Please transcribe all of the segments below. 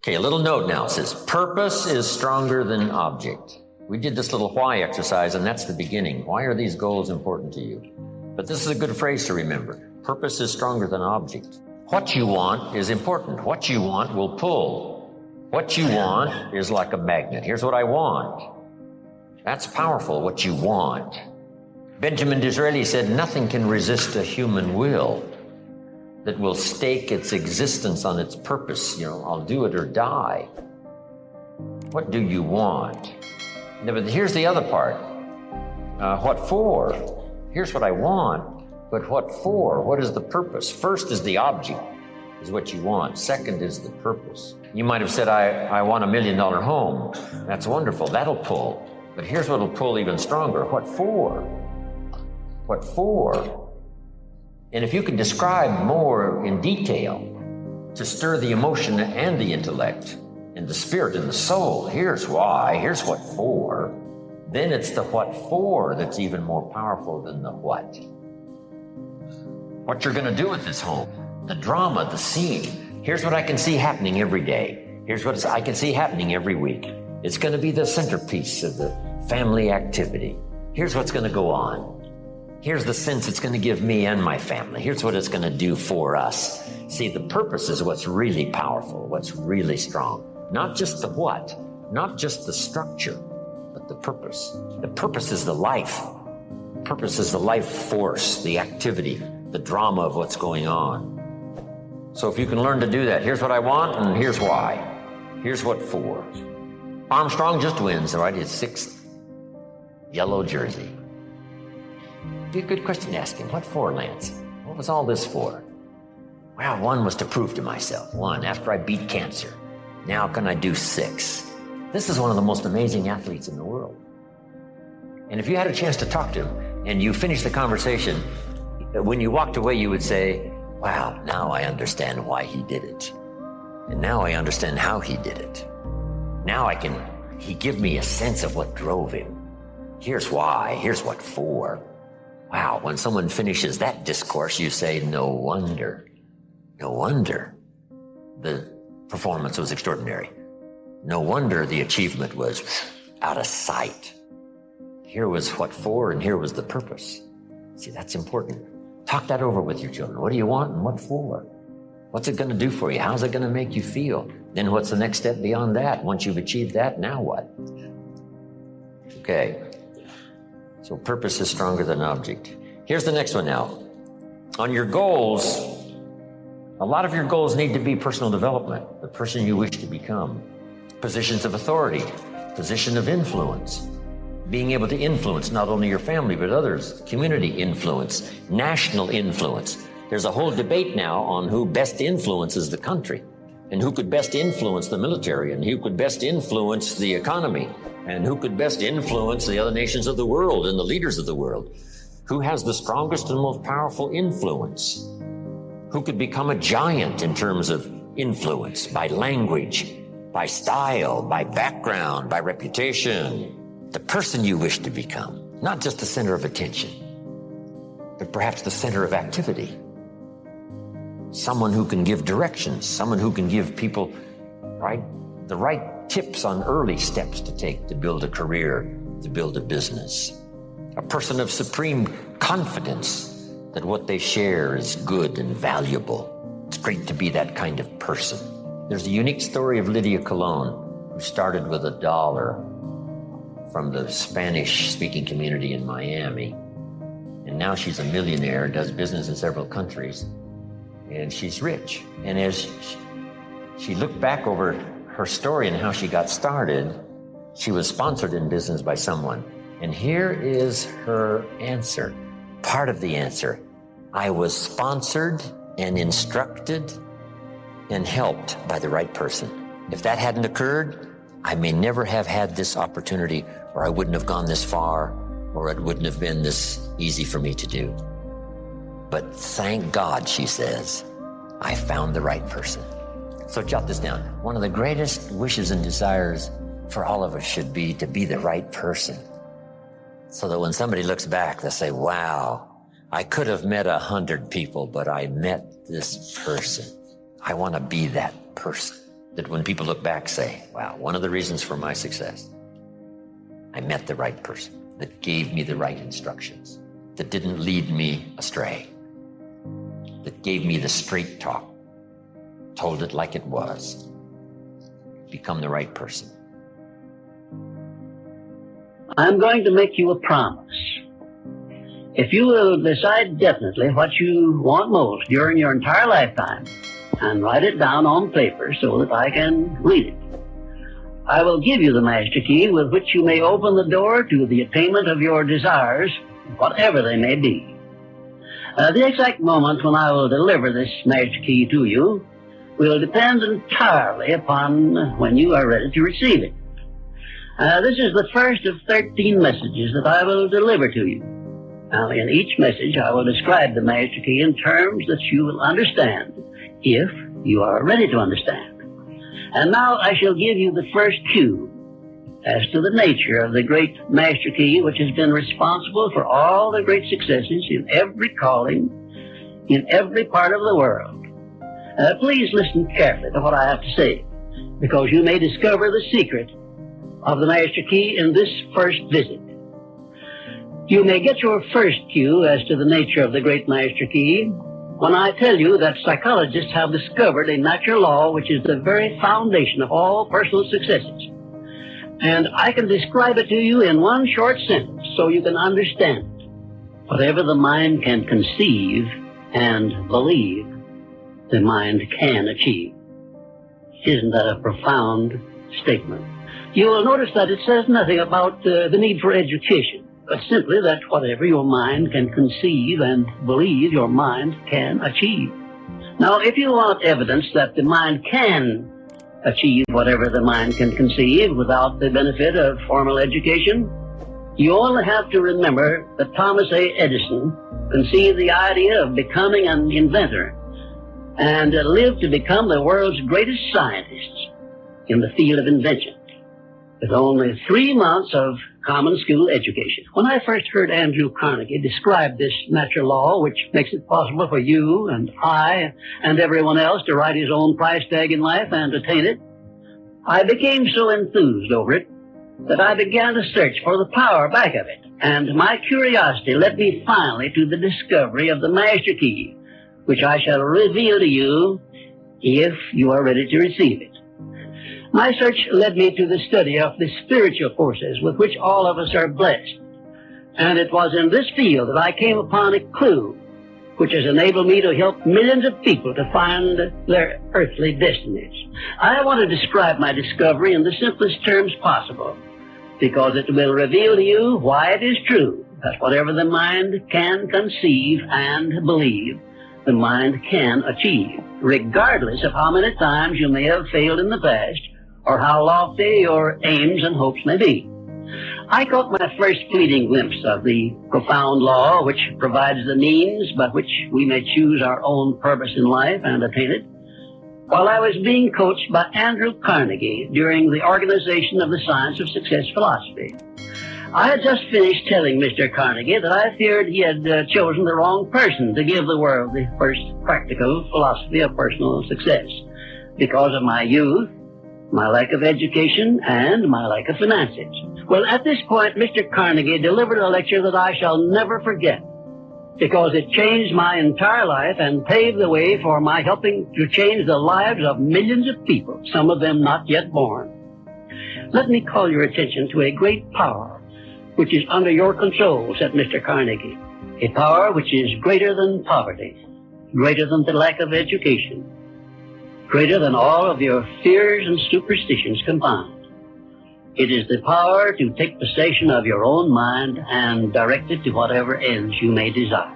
Okay, a little note now. It says, purpose is stronger than object. We did this little why exercise, and that's the beginning. Why are these goals important to you? But this is a good phrase to remember. Purpose is stronger than object. What you want is important. What you want will pull. What you want is like a magnet. Here's what I want. That's powerful, what you want. Benjamin Disraeli said, nothing can resist a human will that will stake its existence on its purpose. I'll do it or die. What do you want? Now, but here's the other part. What for? Here's what I want, but what for? What is the purpose? First is the object, is what you want. Second is the purpose. You might have said, I want $1 million home. That's wonderful, that'll pull. But here's what'll pull even stronger. What for? What for? And if you can describe more in detail to stir the emotion and the intellect and the spirit and the soul, here's why, here's what for, then it's the what for that's even more powerful than the what. What you're going to do with this home, the drama, the scene. Here's what I can see happening every day. Here's what I can see happening every week. It's going to be the centerpiece of the family activity. Here's what's going to go on. Here's the sense it's going to give me and my family. Here's what it's going to do for us. See, the purpose is what's really powerful, what's really strong. Not just the what, not just the structure, but the purpose. The purpose is the life. The purpose is the life force, the activity, the drama of what's going on. So if you can learn to do that, here's what I want and here's why. Here's what for. Armstrong just wins, all right? His 6th yellow jersey. Be a good question to ask him. What for, Lance? What was all this for? Well, 1 was to prove to myself. 1, after I beat cancer. Now can I do 6? This is one of the most amazing athletes in the world. And if you had a chance to talk to him and you finished the conversation, when you walked away, you would say, wow, now I understand why he did it. And now I understand how he did it. Now he gave me a sense of what drove him. Here's why, here's what for. Wow, when someone finishes that discourse, you say, no wonder the performance was extraordinary. No wonder the achievement was out of sight. Here was what for and here was the purpose. See, that's important. Talk that over with your children. What do you want and what for? What's it going to do for you? How's it going to make you feel? Then what's the next step beyond that? Once you've achieved that, now what? Okay. So purpose is stronger than object. Here's the next one now. On your goals, a lot of your goals need to be personal development, the person you wish to become. Positions of authority, position of influence, being able to influence not only your family but others, community influence, national influence. There's a whole debate now on who best influences the country and who could best influence the military and who could best influence the economy and who could best influence the other nations of the world and the leaders of the world. Who has the strongest and most powerful influence? Who could become a giant in terms of influence by language, by style, by background, by reputation? The person you wish to become, not just the center of attention, but perhaps the center of activity. Someone who can give directions, someone who can give people the right tips on early steps to take to build a career, to build a business. A person of supreme confidence that what they share is good and valuable. It's great to be that kind of person. There's a unique story of Lydia Colon, who started with $1 from the Spanish-speaking community in Miami. And now she's a millionaire, does business in several countries, and she's rich. And as she looked back over her story and how she got started, she was sponsored in business by someone. And here is her answer, part of the answer. I was sponsored and instructed and helped by the right person. If that hadn't occurred, I may never have had this opportunity, or I wouldn't have gone this far, or it wouldn't have been this easy for me to do. But thank God, she says, I found the right person. So jot this down. One of the greatest wishes and desires for all of us should be to be the right person. So that when somebody looks back, they'll say, wow, I could have met 100 people, but I met this person. I want to be that person. that when people look back say, wow, one of the reasons for my success, I met the right person that gave me the right instructions, that didn't lead me astray, that gave me the straight talk, told it like it was. Become the right person. I'm going to make you a promise. If you will decide definitely what you want most during your entire lifetime and write it down on paper so that I can read it, I will give you the master key with which you may open the door to the attainment of your desires, whatever they may be. The exact moment when I will deliver this master key to you will depend entirely upon when you are ready to receive it. This is the first of 13 messages that I will deliver to you. Now, in each message, I will describe the master key in terms that you will understand, if you are ready to understand. And now I shall give you the first cue as to the nature of the great master key which has been responsible for all the great successes in every calling, in every part of the world. Please listen carefully to what I have to say, because you may discover the secret of the master key in this first visit. You may get your first cue as to the nature of the great master key when I tell you that psychologists have discovered a natural law which is the very foundation of all personal successes. And I can describe it to you in one short sentence so you can understand it. Whatever the mind can conceive and believe, the mind can achieve. Isn't that a profound statement? You will notice that it says nothing about the need for education, but simply that whatever your mind can conceive and believe, your mind can achieve. Now, if you want evidence that the mind can achieve whatever the mind can conceive without the benefit of formal education, you only have to remember that Thomas A. Edison conceived the idea of becoming an inventor and lived to become the world's greatest scientist in the field of invention, with only 3 months of common school education. When I first heard Andrew Carnegie describe this natural law, which makes it possible for you and I and everyone else to write his own price tag in life and attain it, I became so enthused over it that I began to search for the power back of it. And my curiosity led me finally to the discovery of the master key, which I shall reveal to you if you are ready to receive it. My search led me to the study of the spiritual forces with which all of us are blessed. And it was in this field that I came upon a clue which has enabled me to help millions of people to find their earthly destinies. I want to describe my discovery in the simplest terms possible, because it will reveal to you why it is true that whatever the mind can conceive and believe, the mind can achieve, regardless of how many times you may have failed in the past or how lofty your aims and hopes may be. I caught my first fleeting glimpse of the profound law which provides the means by which we may choose our own purpose in life and attain it, while I was being coached by Andrew Carnegie during the organization of the Science of Success philosophy. I had just finished telling Mr. Carnegie that I feared he had chosen the wrong person to give the world the first practical philosophy of personal success because of my youth, my lack of education, and my lack of finances. Well, at this point, Mr. Carnegie delivered a lecture that I shall never forget, because it changed my entire life and paved the way for my helping to change the lives of millions of people, some of them not yet born. Let me call your attention to a great power which is under your control, said Mr. Carnegie, a power which is greater than poverty, greater than the lack of education, greater than all of your fears and superstitions combined. It is the power to take possession of your own mind and direct it to whatever ends you may desire.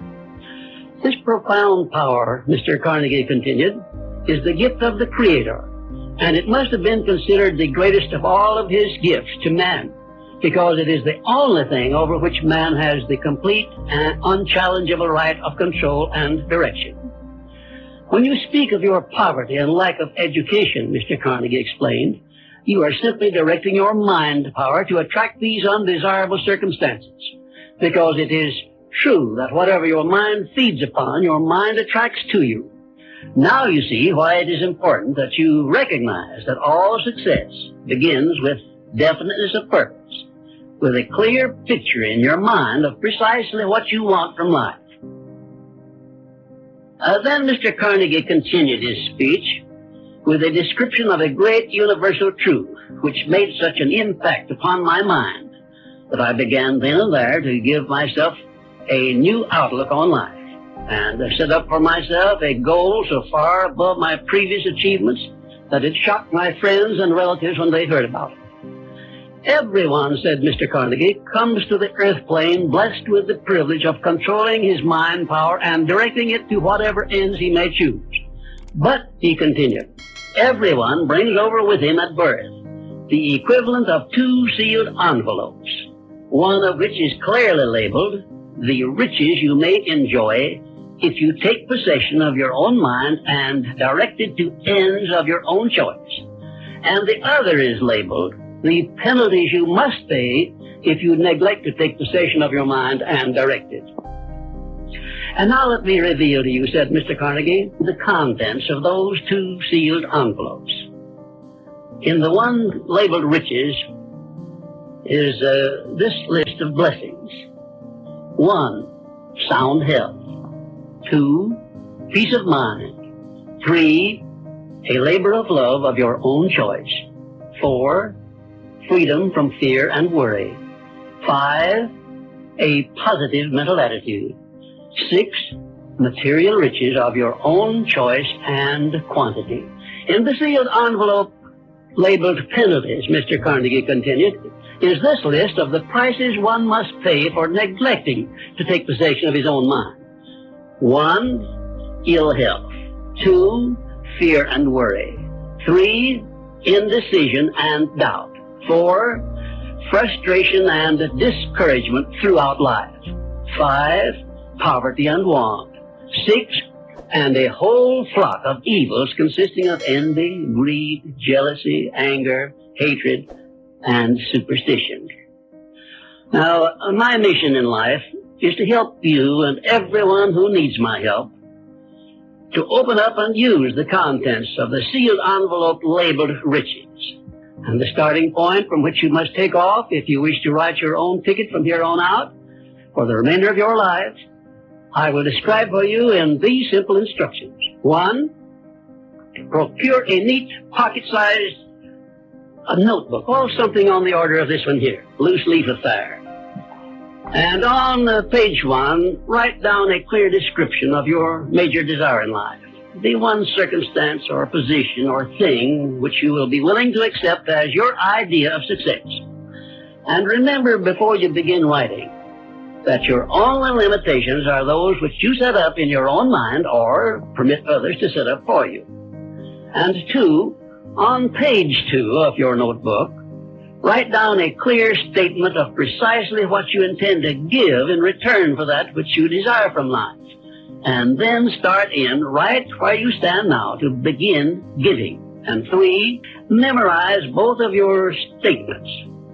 This profound power, Mr. Carnegie continued, is the gift of the Creator, and it must have been considered the greatest of all of His gifts to man, because it is the only thing over which man has the complete and unchallengeable right of control and direction. When you speak of your poverty and lack of education, Mr. Carnegie explained, you are simply directing your mind power to attract these undesirable circumstances, because it is true that whatever your mind feeds upon, your mind attracts to you. Now you see why it is important that you recognize that all success begins with definiteness of purpose, with a clear picture in your mind of precisely what you want from life. Then Mr. Carnegie continued his speech with a description of a great universal truth which made such an impact upon my mind that I began then and there to give myself a new outlook on life, and I set up for myself a goal so far above my previous achievements that it shocked my friends and relatives when they heard about it. Everyone, said Mr. Carnegie, comes to the earth plane blessed with the privilege of controlling his mind power and directing it to whatever ends he may choose. But, he continued, everyone brings over with him at birth the equivalent of 2 sealed envelopes, one of which is clearly labeled, the riches you may enjoy if you take possession of your own mind and direct it to ends of your own choice. And the other is labeled, the penalties you must pay if you neglect to take possession of your mind and direct it. And now let me reveal to you, said Mr. Carnegie, the contents of those 2 sealed envelopes. In the one labeled riches is this list of blessings. 1, sound health. 2, peace of mind. 3, a labor of love of your own choice. 4, freedom from fear and worry. 5, a positive mental attitude. 6, material riches of your own choice and quantity. In the sealed envelope labeled penalties, Mr. Carnegie continued, is this list of the prices one must pay for neglecting to take possession of his own mind. 1, ill health. 2, fear and worry. 3, indecision and doubt. 4, frustration and discouragement throughout life. 5, poverty and want. 6, and a whole flock of evils consisting of envy, greed, jealousy, anger, hatred, and superstition. Now, my mission in life is to help you and everyone who needs my help to open up and use the contents of the sealed envelope labeled riches. And the starting point from which you must take off if you wish to write your own ticket from here on out for the remainder of your lives, I will describe for you in these simple instructions. 1, procure a neat pocket-sized notebook, or something on the order of this one here, loose leaf affair. And on page 1, write down a clear description of your major desire in life, the one circumstance or position or thing which you will be willing to accept as your idea of success. And remember before you begin writing that your only limitations are those which you set up in your own mind or permit others to set up for you. And 2, on page 2 of your notebook, write down a clear statement of precisely what you intend to give in return for that which you desire from life. And then start in right where you stand now to begin giving. And 3, memorize both of your statements,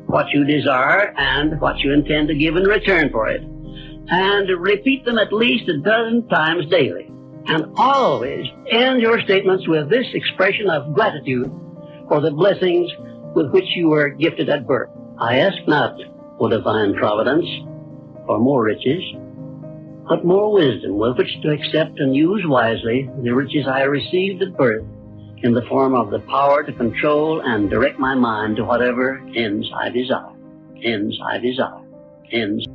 what you desire and what you intend to give in return for it. And repeat them at least a dozen times daily. And always end your statements with this expression of gratitude for the blessings with which you were gifted at birth. I ask not, O divine providence, for more riches, but more wisdom with which to accept and use wisely the riches I received at birth in the form of the power to control and direct my mind to whatever ends I desire. Ends I desire. Ends